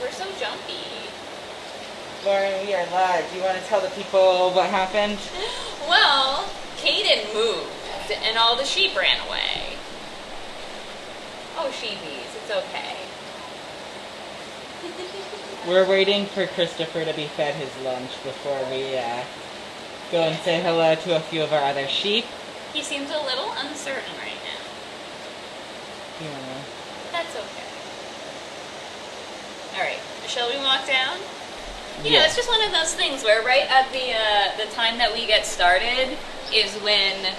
we're so jumpy. Lauren, we are live. Do you want to tell the people what happened? Well, Caden moved and all the sheep ran away. Oh, sheepies, it's okay. We're waiting for Christopher to be fed his lunch before we go and say hello to a few of our other sheep. He seems a little uncertain right now. Yeah. That's okay. Alright, shall we walk down? You Yeah. know, it's just one of those things where right at the time that we get started is when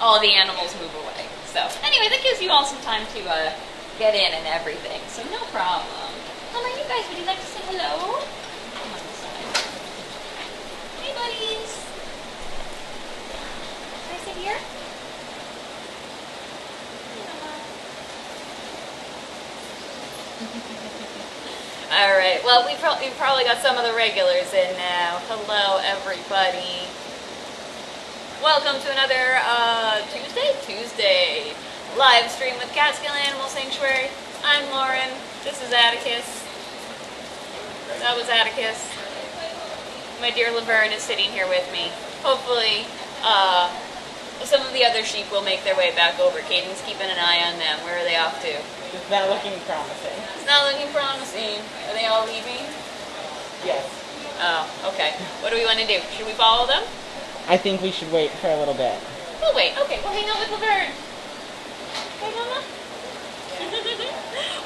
all the animals move away. So, anyway, that gives you all some time to get in and everything, so no problem. Come on, you guys, would you like to say hello? Come on this side. Hey, buddies. Can I sit here? Alright, well, we've probably got some of the regulars in now. Hello, everybody. Welcome to another Tuesday live stream with Catskill Animal Sanctuary. I'm Lauren. This is Atticus. That was Atticus. My dear Laverne is sitting here with me. Hopefully, some of the other sheep will make their way back over. Caden's keeping an eye on them. Where are they off to? It's not looking promising. It's not looking promising. Are they all leaving? Yes. Oh, okay. What do we want to do? Should we follow them? I think we should wait for a little bit. We'll wait. Okay, we'll hang out with Laverne. Okay, Mama?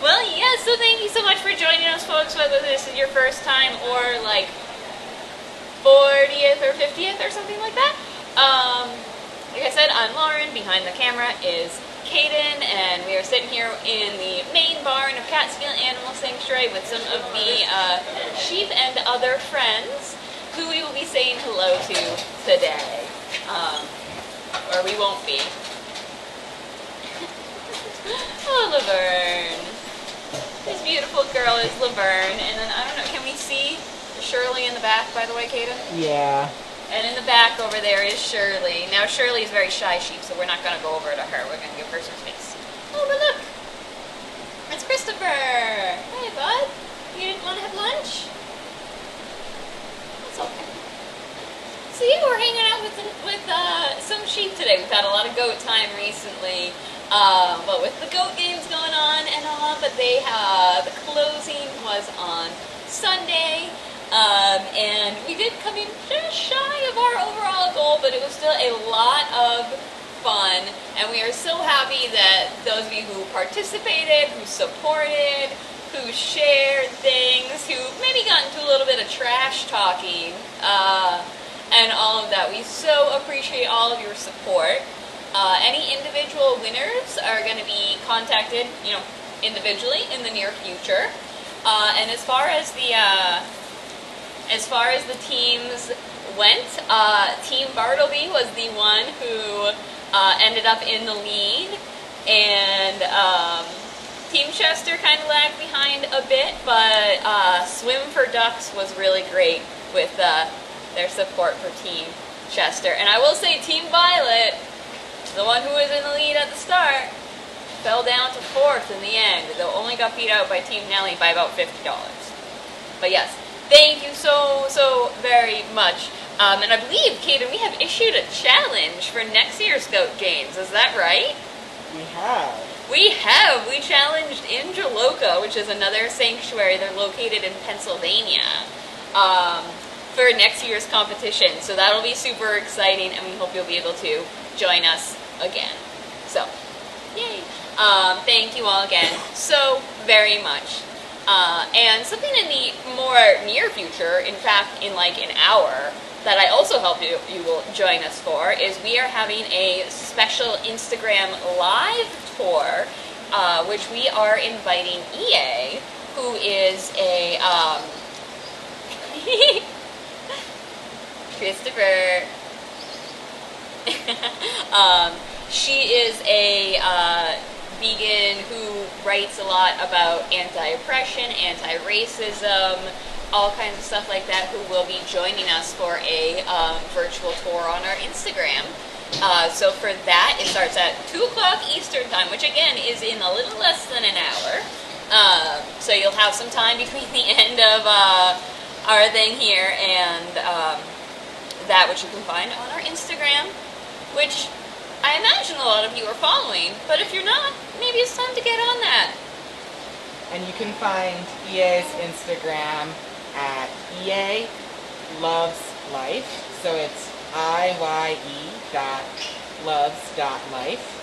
Well, yes, so thank you so much for joining us, folks, whether this is your first time or, like, 40th or 50th or something like that. Like I said, I'm Lauren. Behind the camera is Caden, and we are sitting here in the main barn of Catskill Animal Sanctuary with some of the sheep and other friends who we will be saying hello to today. Or we won't be. Oh, Laverne. This beautiful girl is Laverne, and then, I don't know, can we see Shirley in the back, by the way, Caden? Yeah. And in the back over there is Shirley. Now, Shirley is very shy sheep, so we're not going to go over to her. We're going to give her some space. Oh, but look! It's Christopher! Hey, bud. You didn't want to have lunch? That's okay. So, yeah, we're hanging out with some sheep today. We've had a lot of goat time recently. But with the goat games going on and all, but the closing was on Sunday. And we did come in just shy of our overall goal, but it was still a lot of fun, and we are so happy that those of you who participated, who supported, who shared things, who maybe got into a little bit of trash talking, and all of that. We so appreciate all of your support. Any individual winners are going to be contacted, individually in the near future. And as far as the teams went, Team Bartleby was the one who ended up in the lead, and Team Chester kind of lagged behind a bit, but Swim for Ducks was really great with their support for Team Chester. And I will say Team Violet, the one who was in the lead at the start, fell down to 4th in the end. They only got beat out by Team Nellie by about $50. But yes, thank you so very much. And I believe, Caden, we have issued a challenge for next year's Goat Games. Is that right? We have. We have. We challenged Angelica, which is another sanctuary. They're located in Pennsylvania, for next year's competition. So that'll be super exciting, and we hope you'll be able to join us again. So, yay. Thank you all again so very much. And something in the more near future, in fact, in like an hour, that I also hope you will join us for, is we are having a special Instagram live tour, which we are inviting EA, who is a, Christopher. She is a vegan who writes a lot about anti-oppression, anti-racism, all kinds of stuff like that, who will be joining us for a virtual tour on our Instagram. So for that, it starts at 2 o'clock Eastern time, which again is in a little less than an hour. So you'll have some time between the end of our thing here and that, which you can find on our Instagram, which I imagine a lot of you are following, but if you're not, maybe it's time to get on that. And you can find EA's Instagram at EA Loves Life. So it's IYE.loves.life.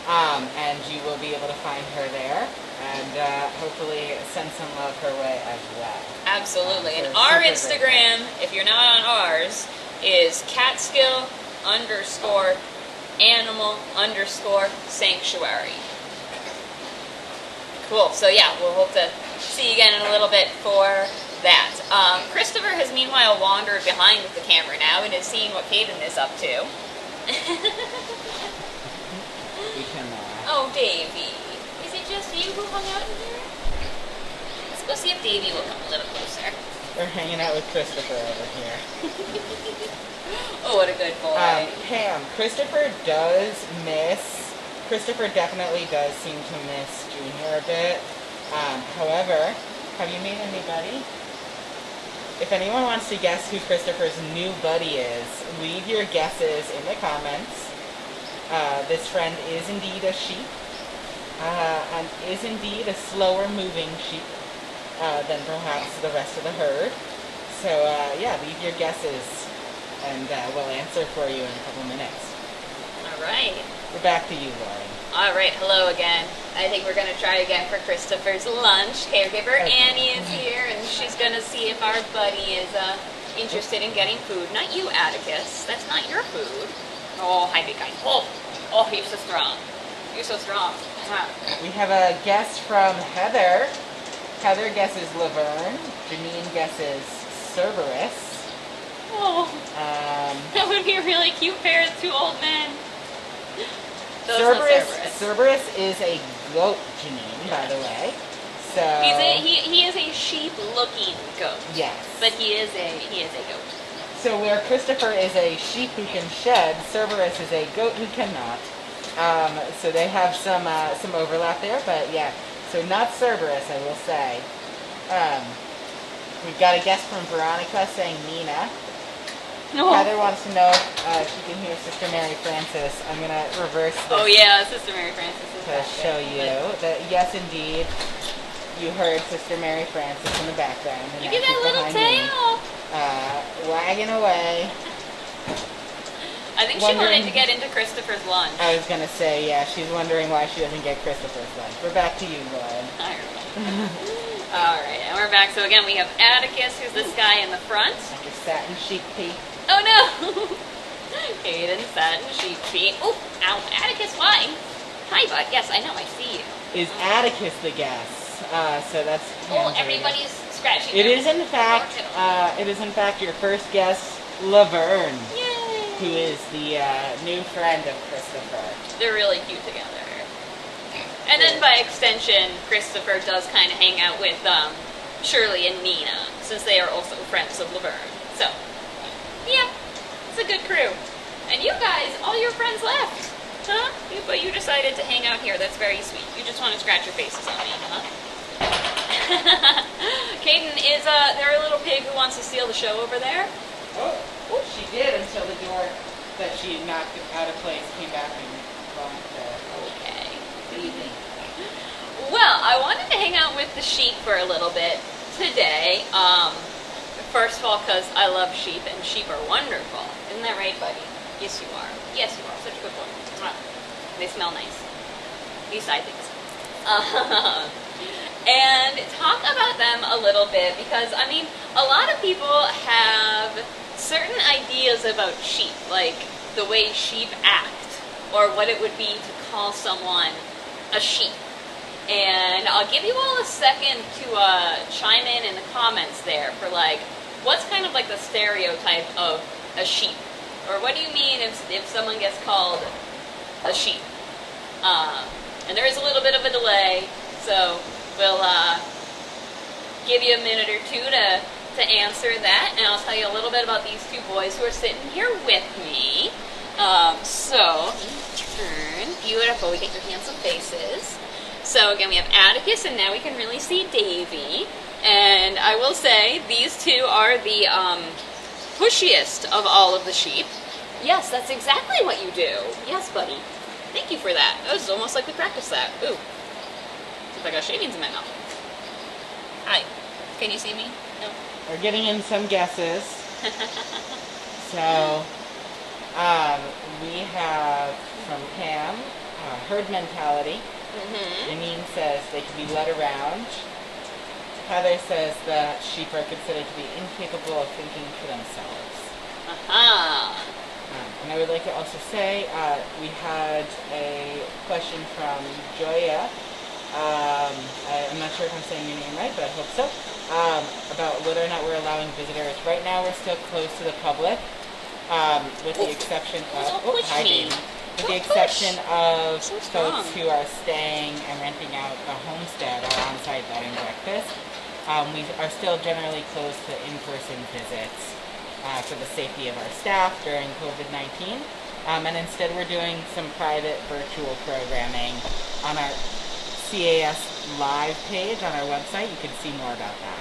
And you will be able to find her there and hopefully send some love her way as well. Absolutely. So And our super Instagram, if you're not on ours, is catskill_animal_sanctuary. Cool. So yeah, we'll hope to see you again in a little bit for that. Christopher has meanwhile wandered behind the camera now and is seeing what Caden is up to. We can, Oh, Davy. Is it just you who hung out in here? Let's go see if Davy will come a little closer. we're hanging out with Christopher over here. Oh, what a good boy. Pam, Christopher definitely does seem to miss Junior a bit. However, have you made anybody? If anyone wants to guess who Christopher's new buddy is, leave your guesses in the comments. This friend is indeed a sheep, and is indeed a slower moving sheep than perhaps the rest of the herd. So yeah, leave your guesses and we'll answer for you in a couple minutes. All right. We're back to you, Lauren. All right, hello again. I think we're going to try again for Christopher's lunch. Caregiver Okay. Annie is here, and she's going to see if our buddy is interested in getting food. Not you, Atticus. That's not your food. Oh, hi, big guy. Oh, you're so strong. You're so strong. We have a guess from Heather. Heather guesses Laverne. Janine guesses Cerberus. Oh, that would be a really cute pair of two old men. Cerberus is a goat, Janine, by the way. So He is a sheep-looking goat. yes. But he is a goat. So where Christopher is a sheep who can shed, Cerberus is a goat who cannot. So they have some overlap there, but yeah. So not Cerberus, I will say. We've got a guess from Veronica saying Nina. No. Heather wants to know if she can hear Sister Mary Frances. I'm going to reverse this Oh yeah, Sister Mary Frances is to back show there. you that yes, indeed, you heard Sister Mary Frances in the background. And Look at she's that little behind me, tail. wagging away. I think she wanted to get into Christopher's lunch. I was going to say, yeah, she's wondering why she doesn't get Christopher's lunch. We're back to you, Lauren. Alright, and we're back. So again, we have Atticus, who's this guy in the front. Like your satin sheep pea. Oh no! Caden, satin, sheep feet. Oh, ow, Atticus, hi. Hi, bud. Yes, I know, I see you. Is Atticus the guess? So that's... Oh, everybody's scratching. It their- is in fact, your first guess, Laverne, Yay! who is the new friend of Christopher. They're really cute together. And then by extension, Christopher does kind of hang out with Shirley and Nina, since they are also friends of Laverne. So, yeah, it's a good crew. And you guys, all your friends left, huh? But you decided to hang out here. That's very sweet. You just want to scratch your faces on me, huh? Caden, is there a little pig who wants to steal the show over there? Oh, she did until the door that she knocked out of place came back and bumped her. Okay. What do you think? Well, I wanted to hang out with the sheep for a little bit today. First of all, because I love sheep, and sheep are wonderful. Isn't that right, buddy? Yes, you are. Yes, you are. Such a good boy. Mwah. They smell nice. At least I think so. And talk about them a little bit, because, I mean, a lot of people have certain ideas about sheep, like the way sheep act, or what it would be to call someone a sheep. And I'll give you all a second to chime in the comments there for like, what's kind of like the stereotype of a sheep? Or what do you mean if someone gets called a sheep? And there is a little bit of a delay, so we'll give you a minute or two to answer that, and I'll tell you a little bit about these two boys who are sitting here with me. So, turn, beautiful, we get your handsome faces. So again, we have Atticus, and now we can really see Davy. And I will say, these two are the pushiest of all of the sheep. Yes, that's exactly what you do. Yes, buddy. Thank you for that. It was almost like we practiced that. Ooh. Looks like I got shavings in my mouth. Hi. Can you see me? No. We're getting in some guesses. So, we have from Pam, herd mentality. Janine says they can be led around. Heather says that sheep are considered to be incapable of thinking for themselves. And I would like to also say, we had a question from Joya. I'm not sure if I'm saying your name right, but I hope so. About whether or not we're allowing visitors. Right now, we're still closed to the public, with the exception of folks who are staying and renting out the homestead, our on-site bed and breakfast. We are still generally closed to in-person visits for the safety of our staff during COVID-19. And instead we're doing some private virtual programming on our CAS live page on our website. You can see more about that.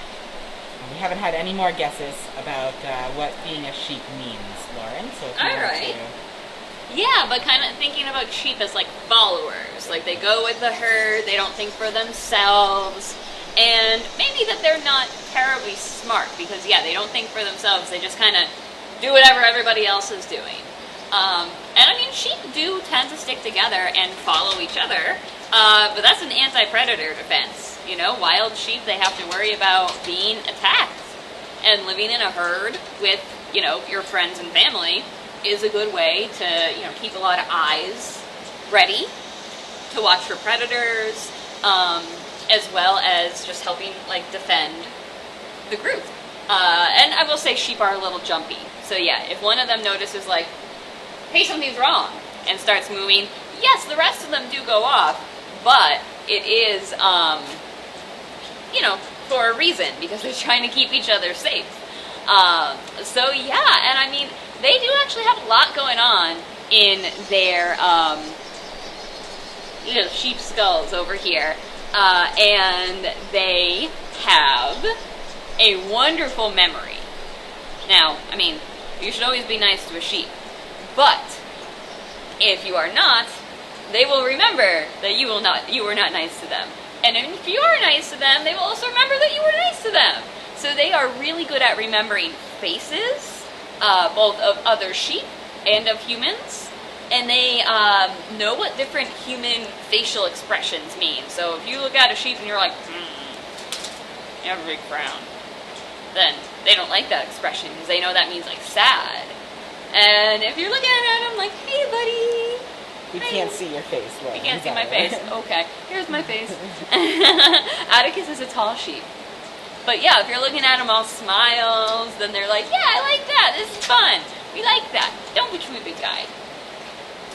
We haven't had any more guesses about what being a sheep means, Lauren. So if you want to... Yeah, but kind of thinking about sheep as like followers. Like they go with the herd, they don't think for themselves. And maybe that they're not terribly smart because, yeah, they don't think for themselves. They just kind of do whatever everybody else is doing. And I mean, sheep do tend to stick together and follow each other. But that's an anti-predator defense. You know, wild sheep, they have to worry about being attacked. And living in a herd with, you know, your friends and family is a good way to, you know, keep a lot of eyes ready to watch for predators, as well as just helping, like, defend the group. And I will say sheep are a little jumpy. So yeah, if one of them notices, like, hey, something's wrong, and starts moving, yes, the rest of them do go off, but it is, you know, for a reason, because they're trying to keep each other safe. So yeah, and I mean, they do actually have a lot going on in their, you know, sheep skulls over here. And they have a wonderful memory. Now, I mean, you should always be nice to a sheep. But if you are not, they will remember that you were not nice to them. And if you are nice to them, they will also remember that you were nice to them. So they are really good at remembering faces, both of other sheep and of humans. And they know what different human facial expressions mean. So if you look at a sheep and you're like, you have a big frown, then they don't like that expression because they know that means like sad. And if you're looking at them like, hey buddy. We can't see your face, Lauren. You can't see my face. Okay, here's my face. Atticus is a tall sheep. But yeah, if you're looking at them all smiles, then they're like, yeah, I like that. This is fun. We like that. Don't be too big guy.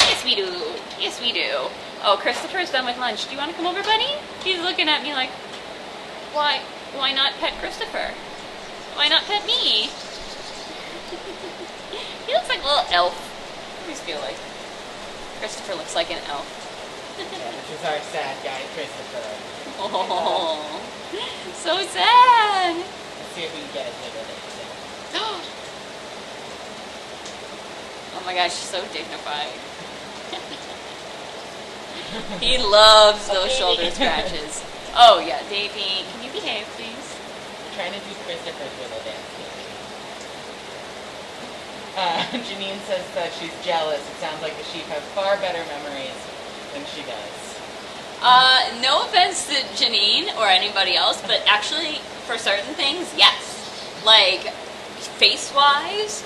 Yes, we do. Yes, we do. Oh, Christopher's done with lunch. Do you want to come over, buddy? He's looking at me like, why not pet Christopher? Why not pet me? He looks like a little elf. I always feel like Christopher looks like an elf. Yeah, this is our sad guy, Christopher. Oh, so sad. Let's see if we can get it later. Oh my gosh, so dignified. He loves those shoulder scratches. Oh yeah, Davey, can you behave, please? We're trying to do Christopher's little dance. Janine says that she's jealous. It sounds like the sheep have far better memories than she does. No offense to Janine or anybody else, but actually, for certain things, yes. Like, face-wise,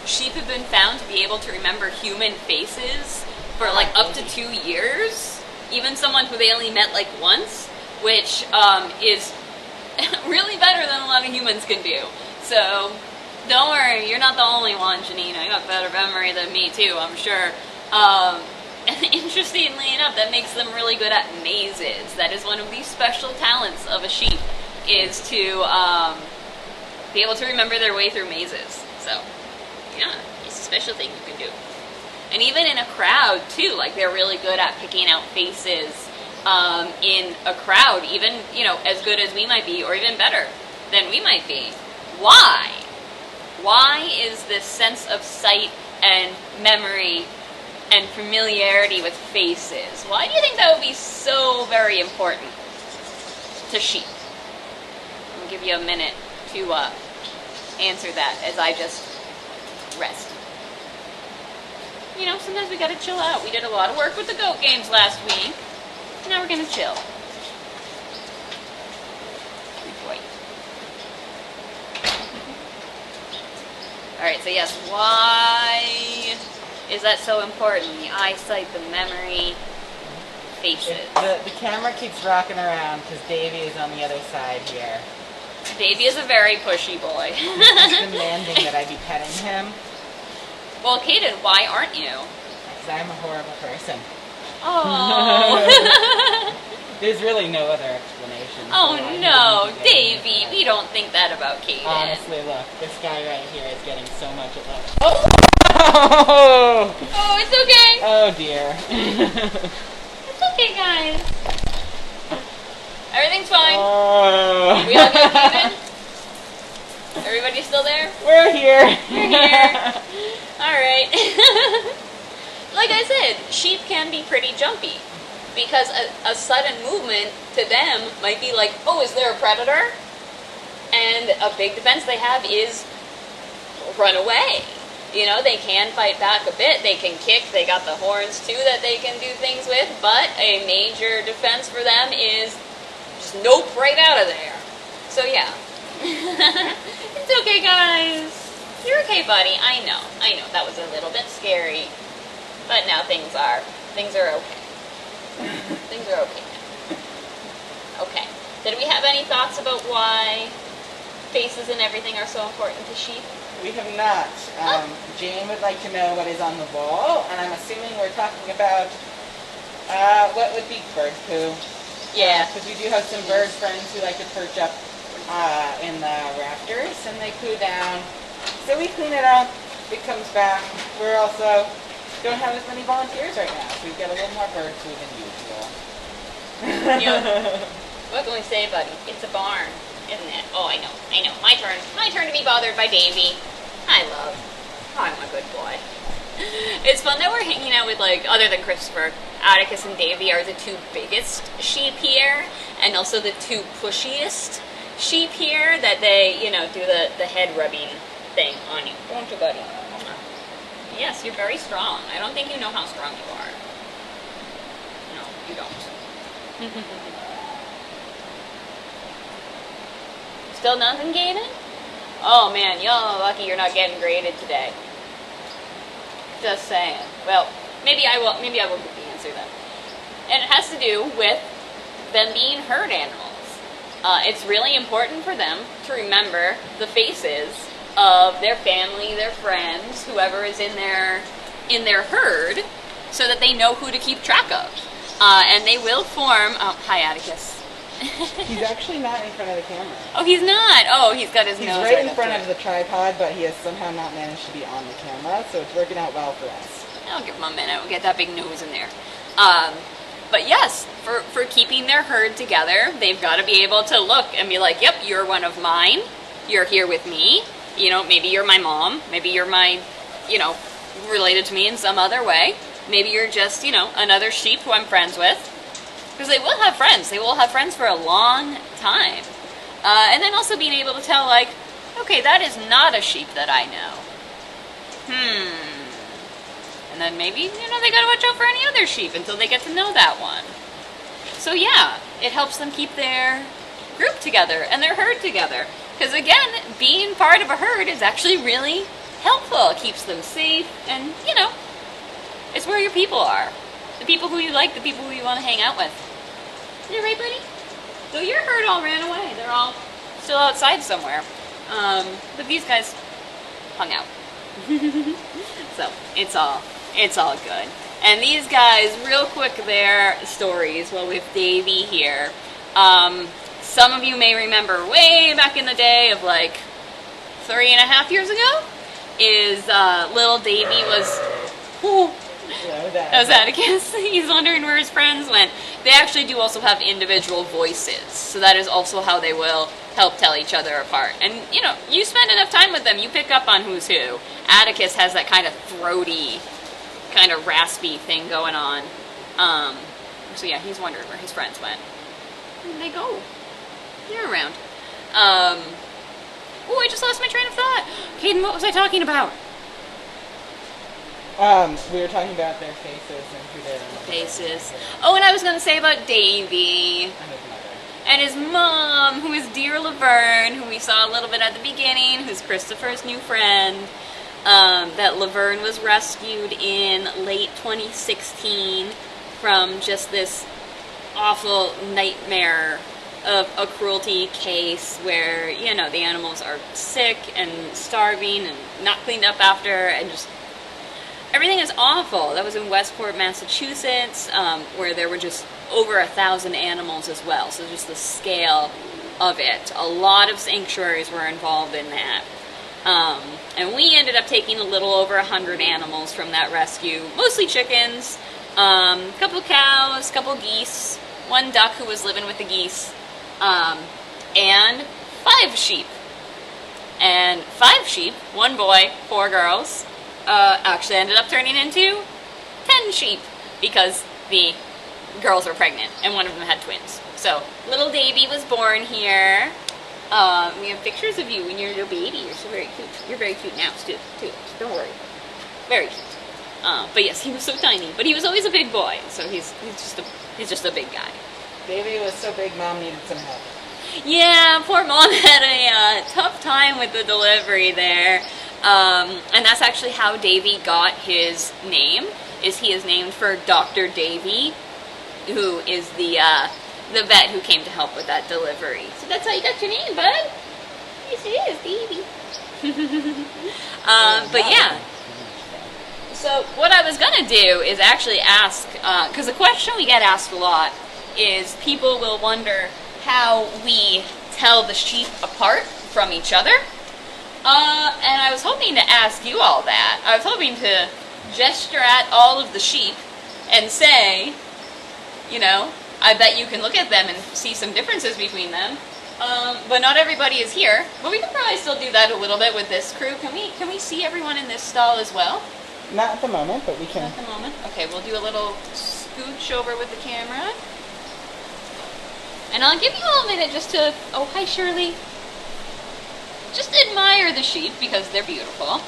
sheep have been found to be able to remember human faces for like up to 2 years. Even someone who they only met like once, which is really better than a lot of humans can do. So don't worry, you're not the only one, Janine. I got better memory than me too, I'm sure. And interestingly enough, that makes them really good at mazes. That is one of the special talents of a sheep, is to be able to remember their way through mazes. So yeah, it's a special thing you can do. And even in a crowd too, like they're really good at picking out faces in a crowd, even, as good as we might be, or even better than we might be. Why? Why is this sense of sight and memory and familiarity with faces? Why do you think that would be so very important to sheep? I'll give you a minute to answer that as I just rest. Sometimes we gotta chill out. We did a lot of work with the goat games last week. Now we're gonna chill. Good boy. Alright, so yes, why is that so important? The eyesight, the memory, faces. The camera keeps rocking around because Davey is on the other side here. Davey is a very pushy boy. He's demanding that I be petting him. Well, Kaden, why aren't you? Because I'm a horrible person. Oh. There's really no other explanation. Oh no, Davey, we don't think that about Kaden. Honestly, look, this guy right here is getting so much of love. Oh! Oh, it's okay. Oh dear. It's okay, guys. Everything's fine. Oh. We all good, Kaden? Everybody still there? We're here. We're here. Alright. Like I said, sheep can be pretty jumpy. Because a sudden movement to them might be like, oh, is there a predator? And a big defense they have is run away. They can fight back a bit. They can kick. They got the horns, too, that they can do things with. But a major defense for them is just nope, right out of there. So, yeah. It's okay, guys. You're okay, buddy. I know. That was a little bit scary. But now things are okay. Things are okay now. Okay. Did we have any thoughts about why faces and everything are so important to sheep? We have not. Jane would like to know what is on the wall, and I'm assuming we're talking about what would be bird poo. Yeah. Because we do have some bird friends who like to perch up in the rafters, and they poo down. So we clean it up. It comes back. We're also don't have as many volunteers right now, so we've got a little more bird poo than usual. What can we say, buddy? It's a barn, isn't it? Oh, I know. My turn to be bothered by Davey. I'm a good boy. It's fun that we're hanging out with, other than Christopher, Atticus and Davey are the two biggest sheep here, and also the two pushiest sheep here, that they, do the head rubbing thing on you. Won't you, buddy? Yes, you're very strong. I don't think you know how strong you are. No, you don't. Still nothing, Gaden? Oh man, you're lucky you're not getting graded today. Just saying. Well, maybe I will get the answer then. And it has to do with them being herd animals. It's really important for them to remember the faces of their family, their friends, whoever is in their herd, so that they know who to keep track of. And they will form. Oh, hi, Atticus. He's actually not in front of the camera. Oh, he's not. Oh, he's got his nose right in up front to of the tripod, but he has somehow not managed to be on the camera, so it's working out well for us. I'll give him a minute. We'll get that big nose in there. But yes, for keeping their herd together, they've got to be able to look and be like, yep, you're one of mine. You're here with me. Maybe you're my mom. Maybe you're my, related to me in some other way. Maybe you're just, another sheep who I'm friends with. Because they will have friends. They will have friends for a long time. And then also being able to tell, okay, that is not a sheep that I know. And then maybe, they gotta watch out for any other sheep until they get to know that one. So yeah, it helps them keep their group together and their herd together. Because again, being part of a herd is actually really helpful. It keeps them safe and, it's where your people are. The people who you like, the people who you want to hang out with. Is that right, buddy? So your herd all ran away. They're all still outside somewhere. But these guys hung out. So it's all good. And these guys, real quick, their stories. Well, with Davey here. Some of you may remember way back in the day of 3.5 years ago, is little Davey was. That was Atticus. He's wondering where his friends went. they actually do also have individual voices, so that is also how they will help tell each other apart. And, you know, you spend enough time with them, you pick up on who's who. Atticus has that kind of throaty, kind of raspy thing going on. So yeah, he's wondering where his friends went. Where did they go? They're around. Oh, I just lost my train of thought. Caden, what was I talking about? We were talking about their faces and who they are. Faces. Oh, and I was going to say about Davy. And his mother. And his mom, who is dear Laverne, who we saw a little bit at the beginning, who's Christopher's new friend. That Laverne was rescued in late 2016 from just this awful nightmare of a cruelty case where, you know, the animals are sick and starving and not cleaned up after, and just everything is awful. That was in Westport, Massachusetts, where there were just over 1,000 animals as well. So just the scale of it. A lot of sanctuaries were involved in that. And we ended up taking a little over 100 animals from that rescue. Mostly chickens, a couple cows, a couple geese, one duck who was living with the geese, and 5 sheep. And 5 sheep, 1 boy, 4 girls, actually ended up turning into 10 sheep because the girls were pregnant and one of them had twins. So little Davy was born here. We have pictures of you when you're a little baby. You're so very cute. You're very cute now, too. Don't worry. Very cute. But yes, he was so tiny. But he was always a big boy, so he's just a big guy. Davy was so big, Mom needed some help. Yeah, poor Mom had a tough time with the delivery there. And that's actually how Davy got his name. He is named for Dr. Davy, who is the vet who came to help with that delivery. So that's how you got your name, bud. Yes, it is, Davy. But yeah. So what I was gonna do is actually ask, because the question we get asked a lot is people will wonder how we tell the sheep apart from each other. And I was hoping to ask you all that. I was hoping to gesture at all of the sheep and say, you know, I bet you can look at them and see some differences between them. But not everybody is here. But we can probably still do that a little bit with this crew. Can we see everyone in this stall as well? Not at the moment, but we can. Not at the moment. Okay, we'll do a little scooch over with the camera. And I'll give you all a minute just to... Oh, hi, Shirley. Just admire the sheep because they're beautiful.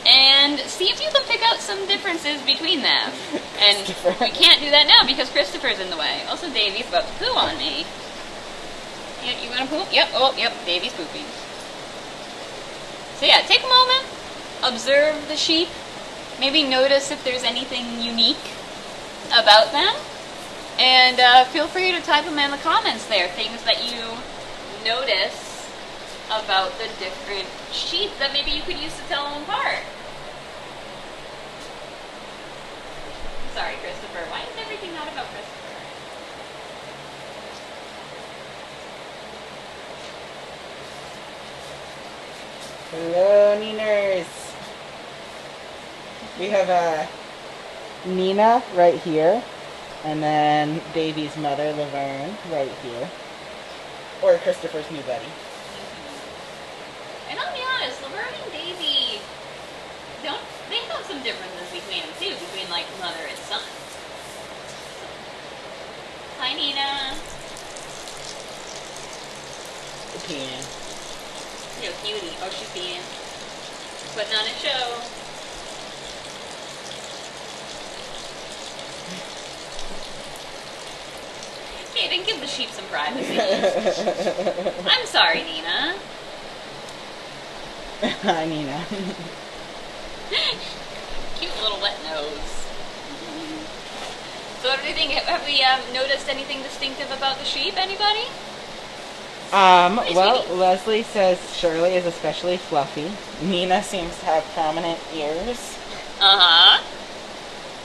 And see if you can pick out some differences between them. And we can't do that now because Christopher's in the way. Also, Davy's about to poo on me. You gonna poop? Yep. Oh, yep. Davy's pooping. So yeah, take a moment. Observe the sheep. Maybe notice if there's anything unique about them. And feel free to type them in the comments there. Things that you notice about the different sheep that maybe you could use to tell them apart. Sorry, Christopher. Why is everything not about Christopher? Hello, Niners. We have Nina right here, and then Davy's mother, Laverne, right here. Or Christopher's new buddy. And I'll be honest, Laverne and Davy they have some differences between them too, between like mother and son. Hi, Nina. Peeing. You're a cutie. Oh, she's peeing. Putting on a show. Okay, then give the sheep some privacy. I'm sorry, Nina. Hi, Nina. Cute little wet nose. So what do you think? Have we noticed anything distinctive about the sheep? Anybody? Well, Leslie says Shirley is especially fluffy. Nina seems to have prominent ears. Uh-huh.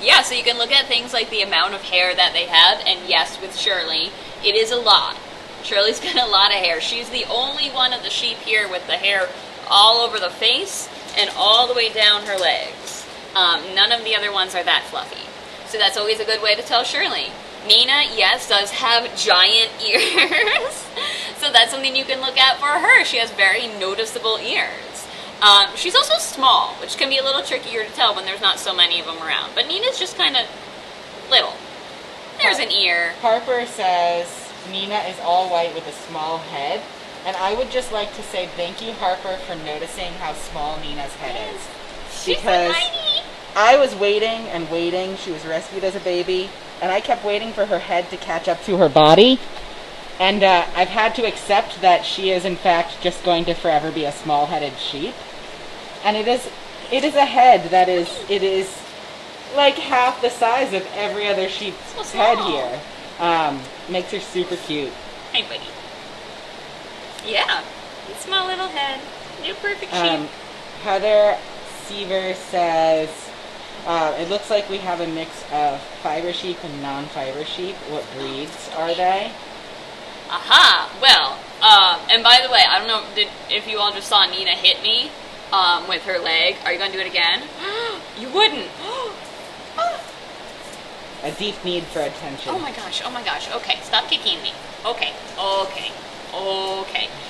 Yeah, so you can look at things like the amount of hair that they have, and yes, with Shirley, it is a lot. Shirley's got a lot of hair. She's the only one of the sheep here with the hair all over the face and all the way down her legs. None of the other ones are that fluffy. So that's always a good way to tell Shirley. Nina, yes, does have giant ears. So that's something you can look at for her. She has very noticeable ears. She's also small, which can be a little trickier to tell when there's not so many of them around. But Nina's just kind of little. There's an ear. Harper says Nina is all white with a small head. And I would just like to say thank you, Harper, for noticing how small Nina's head is. She's Because so tiny. I was waiting and waiting. She was rescued as a baby. And I kept waiting for her head to catch up to her body. And I've had to accept that she is, in fact, just going to forever be a small-headed sheep. And it is a head that is like half the size of every other sheep's So head small. here. Makes her super cute. Hey, buddy. Yeah. Small little head. You're perfect sheep. Heather Seaver says, it looks like we have a mix of fiber sheep and non-fiber sheep. What breeds are they? Aha! Well, and by the way, I don't know if you all just saw Nina hit me with her leg. Are you going to do it again? You wouldn't. A deep need for attention. Oh my gosh, okay, stop kicking me. Okay.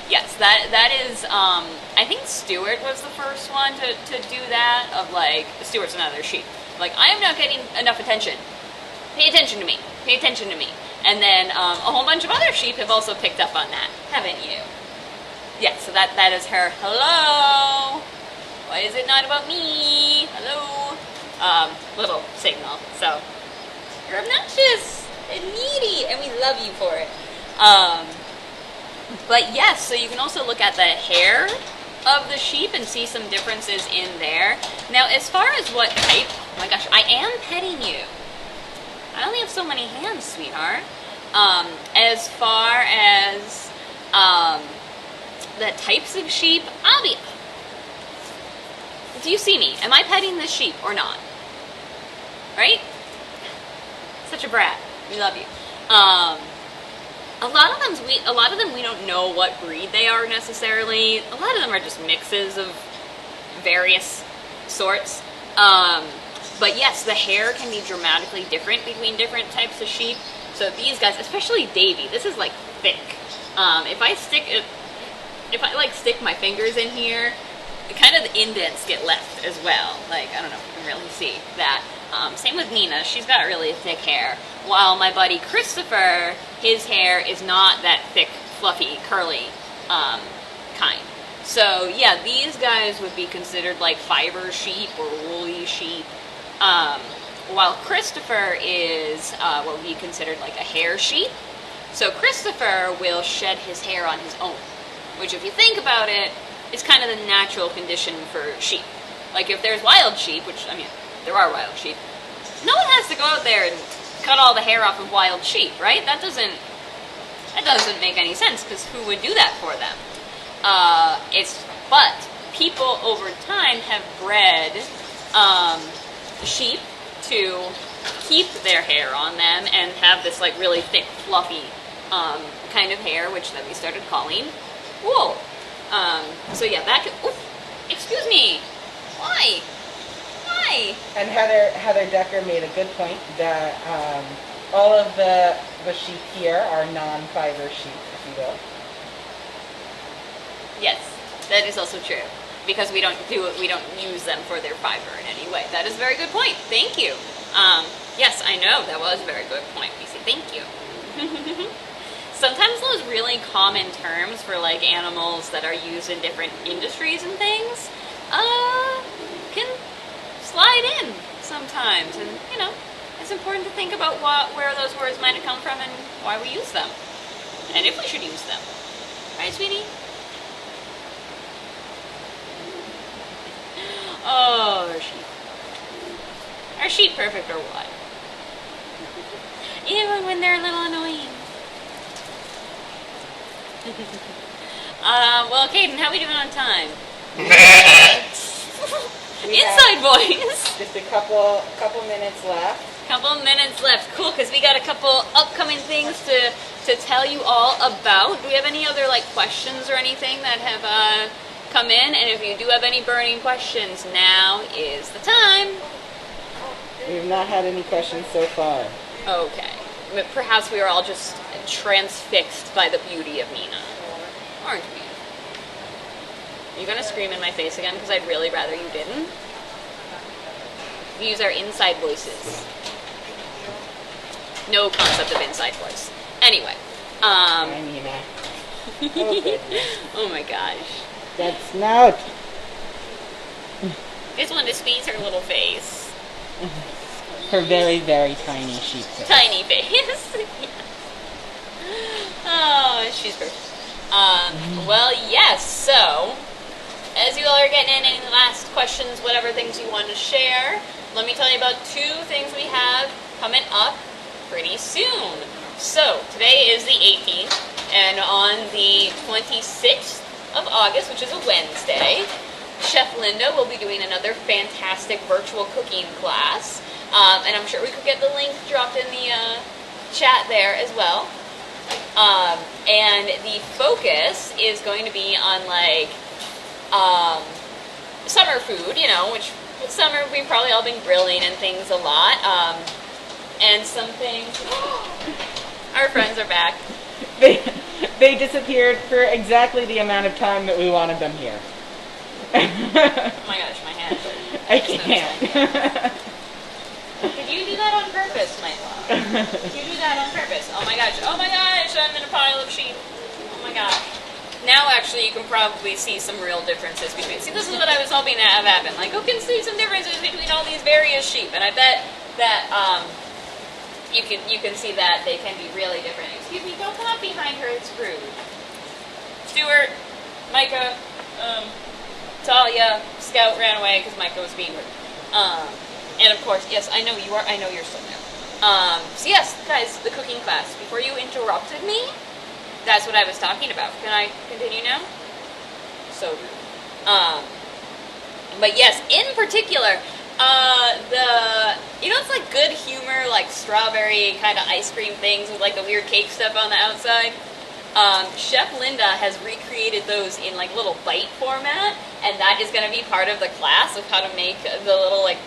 Yes, that is, I think Stuart was the first one to do that, of like, Stuart's another sheep. Like, I am not getting enough attention. Pay attention to me. And then a whole bunch of other sheep have also picked up on that, haven't you? Yeah, so that is her. Hello? Why is it not about me? Hello? Little signal, so. You're obnoxious and needy, and we love you for it. But yes, so you can also look at the hair of the sheep and see some differences in there. Now, as far as what type, oh my gosh, I am petting you. I only have so many hands, sweetheart. As far as the types of sheep, do you see me? Am I petting this sheep or not? Right? Such a brat. We love you. A lot of them we don't know what breed they are necessarily. A lot of them are just mixes of various sorts. But yes, the hair can be dramatically different between different types of sheep. So these guys, especially Davy, this is like thick. If I stick my fingers in here, kind of the indents get left as well. Like, I don't know if you can really see that. Same with Nina, she's got really thick hair. While my buddy Christopher, his hair is not that thick, fluffy, curly kind. So yeah, these guys would be considered like fiber sheep or woolly sheep. While Christopher is what would be considered like a hair sheep. So Christopher will shed his hair on his own, which if you think about it, is kind of the natural condition for sheep. Like if there's wild sheep, which, I mean, there are wild sheep, no one has to go out there and cut all the hair off of wild sheep, right? That doesn't make any sense, because who would do that for them? But people over time have bred sheep to keep their hair on them and have this like really thick, fluffy kind of hair, which then we started calling wool. So yeah, that could, oof, excuse me, why? And Heather Decker made a good point that all of the sheep here are non-fiber sheep, if you will. Yes, that is also true, because we don't use them for their fiber in any way. That is a very good point. Thank you. Yes, I know that was a very good point. We say thank you. Sometimes those really common terms for like animals that are used in different industries and things can slide in sometimes, and you know, it's important to think about where those words might have come from and why we use them, and if we should use them. Right, sweetie? Oh, our sheep. Are sheep perfect or what? Even when they're a little annoying. Well, Caden, how are we doing on time? Inside voice. Just a couple minutes left. Couple minutes left. Cool, because we got a couple upcoming things to tell you all about. Do we have any other like questions or anything that have come in? And if you do have any burning questions, now is the time. We've not had any questions so far. Okay. perhaps we are all just transfixed by the beauty of Nina. Aren't we? Are you gonna scream in my face again? Because I'd really rather you didn't. We use our inside voices. No concept of inside voice. Anyway. Hi, Nina. Oh, goodness. Oh my gosh. That snout. Just wanted to squeeze her little face. Her very, very tiny sheep face. Tiny face. Yeah. Oh, she's perfect. Well, yes, so, as you all are getting in, any last questions, whatever things you want to share, let me tell you about 2 things we have coming up pretty soon. So, today is the 18th, and on the 26th of August, which is a Wednesday, Chef Linda will be doing another fantastic virtual cooking class, and I'm sure we could get the link dropped in the chat there as well. And the focus is going to be on like summer food, you know, which summer we've probably all been grilling and things a lot. And some things. Our friends are back. They disappeared for exactly the amount of time that we wanted them here. Oh my gosh, my hand. I can't. Did you do that on purpose, my love? Did you do that on purpose? Oh my gosh, I'm in a pile of sheep. Oh my gosh. Now actually you can probably see some real differences between, see this is what I was hoping to have happen, like who can see some differences between all these various sheep, and I bet that you can see that they can be really different. Excuse me, don't come up behind her, it's rude. Stuart, Micah, Talia, Scout ran away because Micah was being rude. And of course, yes, I know you are. I know you're still there. So yes, guys, the cooking class. Before you interrupted me, that's what I was talking about. Can I continue now? So rude. But yes, in particular, it's like good humor, like strawberry kind of ice cream things with like the weird cake stuff on the outside. Chef Linda has recreated those in like little bite format, and that is going to be part of the class of how to make the little like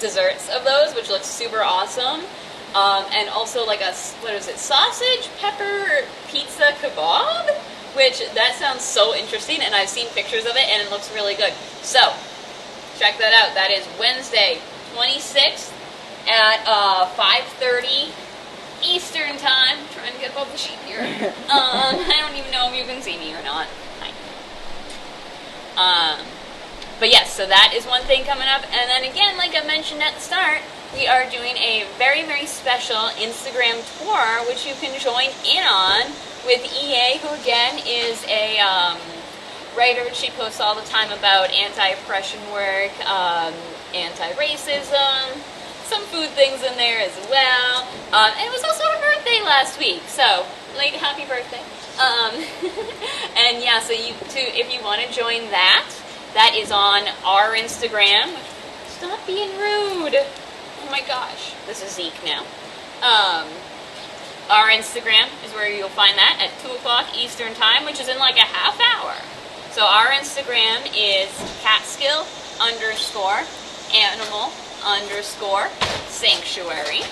desserts of those, which looks super awesome. And also like a, sausage pepper pizza kebab, which that sounds so interesting, and I've seen pictures of it and it looks really good. So check that out. That is Wednesday 26th at 5:30 Eastern time. I'm trying to get above the sheep here. I don't even know if you can see me or not. But yes, so that is one thing coming up. And then again, like I mentioned at the start, we are doing a very, very special Instagram tour, which you can join in on with EA, who again is a writer. She posts all the time about anti-oppression work, anti-racism, some food things in there as well. And it was also her birthday last week, so like happy birthday. And yeah, so if you want to join that, that is on our Instagram. Stop being rude. Oh my gosh, this is Zeke now. Our Instagram is where you'll find that at 2 o'clock Eastern time, which is in like a half hour. So our Instagram is catskill_animal_sanctuary.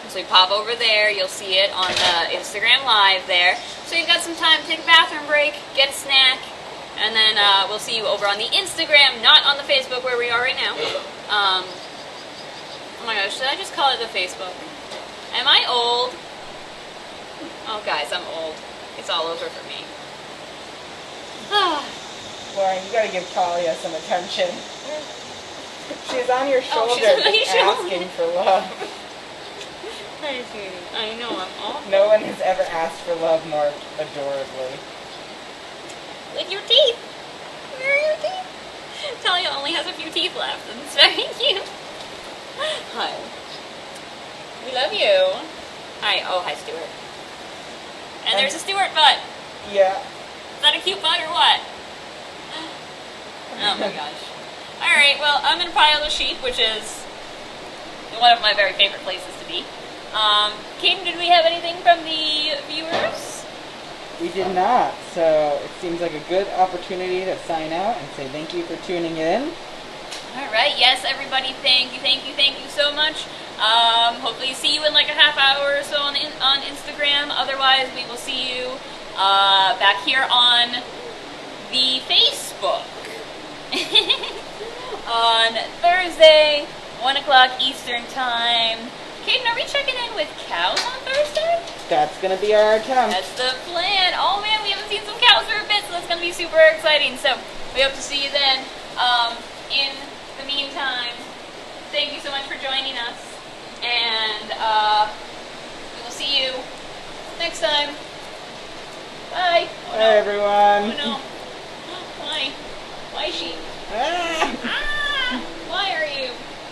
So you pop over there, you'll see it on the Instagram live there. So you've got some time to take a bathroom break, get a snack, and then we'll see you over on the Instagram, not on the Facebook where we are right now. Oh my gosh, should I just call it the Facebook? Am I old? Oh guys, I'm old. It's all over for me. Lauren, you gotta give Talia some attention. She's on your shoulder asking for love. I know, I'm awful. No one has ever asked for love more adorably. With your teeth. Where are your teeth? Talia only has a few teeth left, and it's very cute. Hi. We love you. Hi. Oh, hi, Stuart. And there's a Stuart butt. Yeah. Is that a cute butt or what? Oh my gosh. Alright, well, I'm in a pile of sheep, which is one of my very favorite places to be. Caden, did we have anything from the viewers? We did not, so it seems like a good opportunity to sign out and say thank you for tuning in. Alright, yes, everybody, thank you so much Hopefully see you in like a half hour or so on Instagram. Otherwise, we will see you back here on the Facebook on Thursday, 1 o'clock Eastern Time. Caden, are we checking in with cows on Thursday? That's gonna be our attempt. That's the plan. Oh man, we haven't seen some cows for a bit, so that's gonna be super exciting. So we hope to see you then. In the meantime, thank you so much for joining us, and we will see you next time. Bye. Oh, no. Hey everyone. Oh no. Why? Why sheep? Ah. Ah!